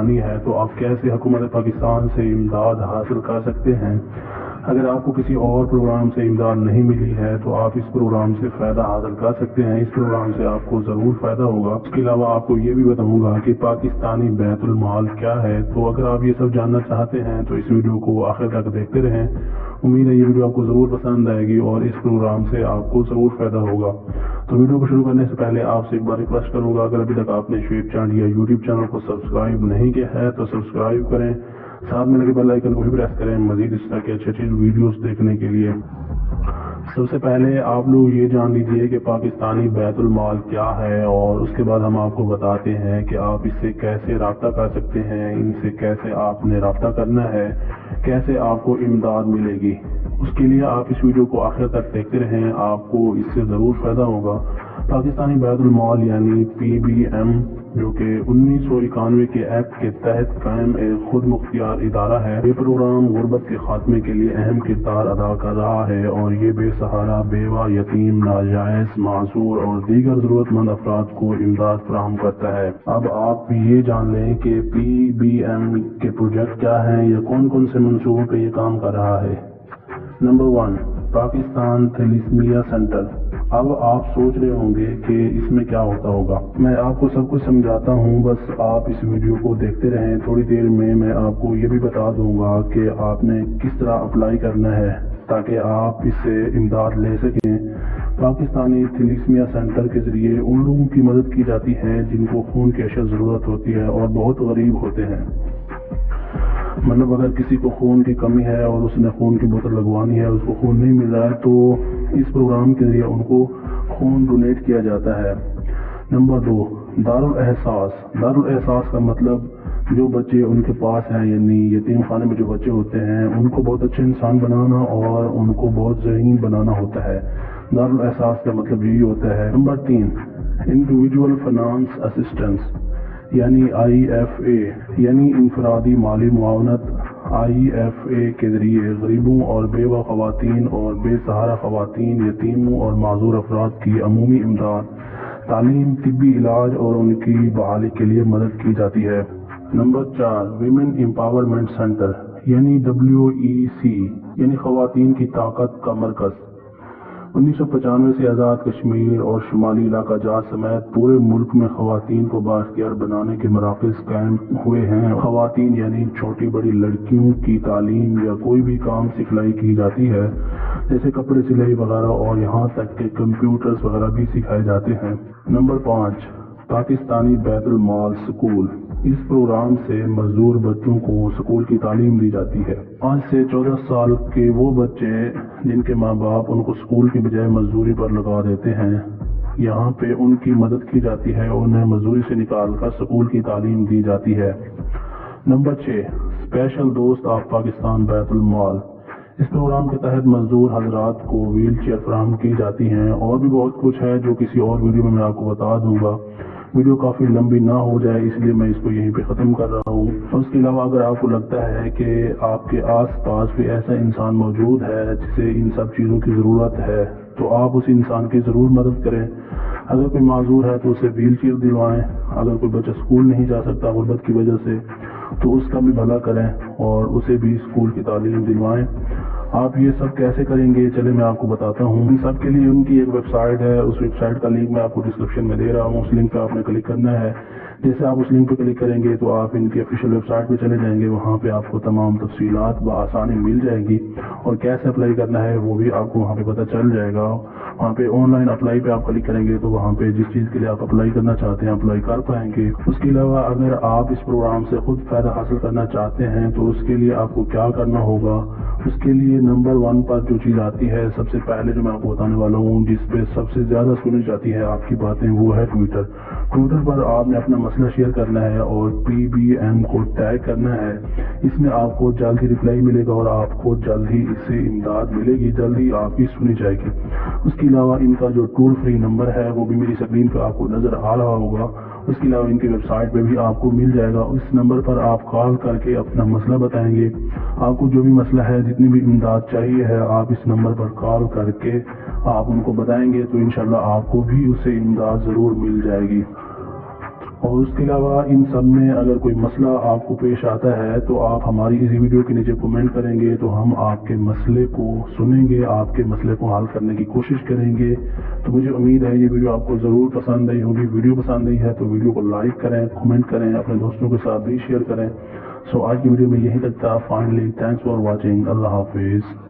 है तो आप कैसे हुकूमत पाकिस्तान से इमदाद हासिल कर सकते हैं। अगर आपको किसी और प्रोग्राम से इमदाद नहीं मिली है तो आप इस प्रोग्राम से फ़ायदा हासिल कर सकते हैं। इस प्रोग्राम से आपको ज़रूर फ़ायदा होगा। इसके अलावा आपको ये भी बताऊंगा कि पाकिस्तानी बैतुल माल क्या है। तो अगर आप ये सब जानना चाहते हैं तो इस वीडियो को आखिर तक देखते रहें। उम्मीद है ये वीडियो आपको ज़रूर पसंद आएगी और इस प्रोग्राम से आपको ज़रूर फ़ायदा होगा। तो वीडियो को शुरू करने से पहले आपसे एक बार रिक्वेस्ट करूंगा, अगर अभी तक आपने शेप चैनल या यूट्यूब चैनल को सब्सक्राइब नहीं किया है तो सब्सक्राइब करें, साथ में लगे बेल आइकन को भी प्रेस करें मजीद इस तरह के अच्छे वीडियोस देखने के लिए। सबसे पहले आप लोग ये जान लीजिए कि पाकिस्तानी बैतुल माल क्या है और उसके बाद हम आपको बताते हैं कि आप इससे कैसे रब्ता कर सकते हैं, इनसे कैसे आपने रब्ता करना है, कैसे आपको इमदाद मिलेगी। उसके लिए आप इस वीडियो को आखिर तक देखते रहें, आपको इससे ज़रूर फ़ायदा होगा। पाकिस्तानी बैतुल माल यानी PBM जो कि 1991 के एक्ट के तहत कायम एक खुद मुख्तियार इदारा है। ये प्रोग्राम गुर्बत के खात्मे के लिए अहम किरदार अदा कर रहा है और ये बेसहारा, बेवा, यतीम, नाजायज, माजूर और दीगर ज़रूरतमंद अफराद को इमदाद फराहम करता है। अब आप ये जान लें कि PBM के प्रोजेक्ट क्या हैं या कौन कौन से मंसूबों पर यह काम कर रहा है। Number 1, Pakistan thalassemia centre. अब आप सोच रहे होंगे कि इसमें क्या होता होगा। मैं आपको सब कुछ समझाता हूँ, बस आप इस वीडियो को देखते रहें। थोड़ी देर में मैं आपको ये भी बता दूंगा कि आपने किस तरह अप्लाई करना है ताकि आप इससे इमदाद ले सकें। पाकिस्तानी थैलेसीमिया सेंटर के ज़रिए उन लोगों की मदद की जाती है जिनको खून की अशद ज़रूरत होती है और बहुत गरीब होते हैं। मतलब अगर किसी को खून की कमी है और उसने खून की बोतल लगवानी है, उसको खून नहीं मिल रहा है, तो इस प्रोग्राम के जरिए उनको खून डोनेट किया जाता है। नंबर 2, दारुल एहसास। दारुल एहसास का मतलब जो बच्चे उनके पास हैं, यानी यतीम खाने में जो बच्चे होते हैं, उनको बहुत अच्छे इंसान बनाना और उनको बहुत ज़हीन बनाना होता है। दारुल एहसास का मतलब यही होता है। नंबर 3, इंडिविजुअल फाइनेंस असिस्टेंस यानी IFA यानी इनफरादी माली मुआवनत। IFA के जरिए गरीबों और बेवा खवातीन और बेसहारा खवातीन, यतीमों और माजूर अफराद की अमूमी इमदाद, तालीम, तिब्बी इलाज और उनकी बहाली के लिए मदद की जाती है। नंबर 4, विमेन एम्पावरमेंट सेंटर यानी WEC यानी खवातीन की ताकत का मरकज़। 1995 से आज़ाद कश्मीर और शुमाली इलाका जात समेत पूरे मुल्क में खवातीन को बाख्तियार बनाने के मराकज़ कायम हुए हैं। खवातीन यानी छोटी बड़ी लड़कियों की तालीम या कोई भी काम सिखलाई की जाती है, जैसे कपड़े सिलाई वगैरह, और यहाँ तक कि कंप्यूटर्स वगैरह भी सिखाए जाते हैं। नंबर 5, पाकिस्तानी बैतुल माल स्कूल। इस प्रोग्राम से मजदूर बच्चों को स्कूल की तालीम दी जाती है। 5 से 14 साल के वो बच्चे जिनके माँ बाप उनको स्कूल की बजाय मजदूरी पर लगा देते हैं, यहाँ पे उनकी मदद की जाती है और उन्हें मजदूरी से निकाल कर स्कूल की तालीम दी जाती है। नंबर 6, स्पेशल दोस्त ऑफ पाकिस्तान बैतुल माल। इस प्रोग्राम के तहत मजदूर हजरात को व्हील चेयर फराहम की जाती हैं और भी बहुत कुछ है जो किसी और वीडियो में मैं आपको बता दूंगा। वीडियो काफ़ी लंबी ना हो जाए इसलिए मैं इसको यहीं पे ख़त्म कर रहा हूँ। उसके अलावा अगर आपको लगता है कि आपके आसपास कोई ऐसा इंसान मौजूद है जिसे इन सब चीज़ों की ज़रूरत है तो आप उस इंसान की ज़रूर मदद करें। अगर कोई माजूर है तो उसे व्हील चेयर दिलवाएँ। अगर कोई बच्चा स्कूल नहीं जा सकता गुर्बत की वजह से तो उसका भी भला करें और उसे भी स्कूल की तालीम दिलवाएँ। आप ये सब कैसे करेंगे, चले मैं आपको बताता हूँ। इन सब के लिए उनकी एक वेबसाइट है, उस वेबसाइट का लिंक मैं आपको डिस्क्रिप्शन में दे रहा हूँ। उस लिंक पे आपने क्लिक करना है। जैसे आप उस लिंक पे क्लिक करेंगे तो आप इनकी ऑफिशियल वेबसाइट पे चले जाएंगे। वहाँ पे आपको तमाम तफसीलात बआसानी मिल जाएगी और कैसे अप्लाई करना है वो भी आपको वहाँ पे पता चल जाएगा। वहाँ पे ऑनलाइन अप्लाई पे आप क्लिक करेंगे तो वहाँ पे जिस चीज़ के लिए आप अप्लाई करना चाहते हैं अप्लाई कर पाएंगे। उसके अलावा अगर आप इस प्रोग्राम से खुद फ़ायदा हासिल करना चाहते हैं तो उसके लिए आपको क्या करना होगा। उसके लिए नंबर 1 पर जो चीज़ आती है, सबसे पहले जो मैं आपको बताने वाला हूँ, जिस पे सबसे ज़्यादा सुनी जाती है आपकी बातें, वो है ट्विटर। ट्विटर पर आपने अपना मसला शेयर करना है और PBM को टैग करना है। इसमें आपको जल्द ही रिप्लाई मिलेगा और आपको जल्द ही इससे इमदाद मिलेगी, जल्द ही आपकी सुनी जाएगी। उसके अलावा इनका जो टोल फ्री नंबर है वो भी मेरी स्क्रीन पर आपको नज़र आ रहा होगा। उसके अलावा इनकी वेबसाइट पे भी आपको मिल जाएगा। उस नंबर पर आप कॉल करके अपना मसला बताएंगे। आपको जो भी मसला है, जितनी भी इमदाद चाहिए है, आप इस नंबर पर कॉल करके आप उनको बताएंगे तो इंशाल्लाह आपको भी उससे इमदाद ज़रूर मिल जाएगी। اور اس کے علاوہ ان سب میں اگر کوئی مسئلہ آپ کو پیش آتا ہے تو آپ ہماری اسی ویڈیو کے نیچے کمنٹ کریں گے تو ہم آپ کے مسئلے کو سنیں گے، آپ کے مسئلے کو حل کرنے کی کوشش کریں گے۔ تو مجھے امید ہے یہ ویڈیو آپ کو ضرور پسند آئی ہوگی۔ ویڈیو پسند آئی ہے تو ویڈیو کو لائک کریں، کمنٹ کریں، اپنے دوستوں کے ساتھ بھی شیئر کریں۔ سو آج کی ویڈیو میں یہی تک تھا۔ Finally thanks for watching. اللہ حافظ۔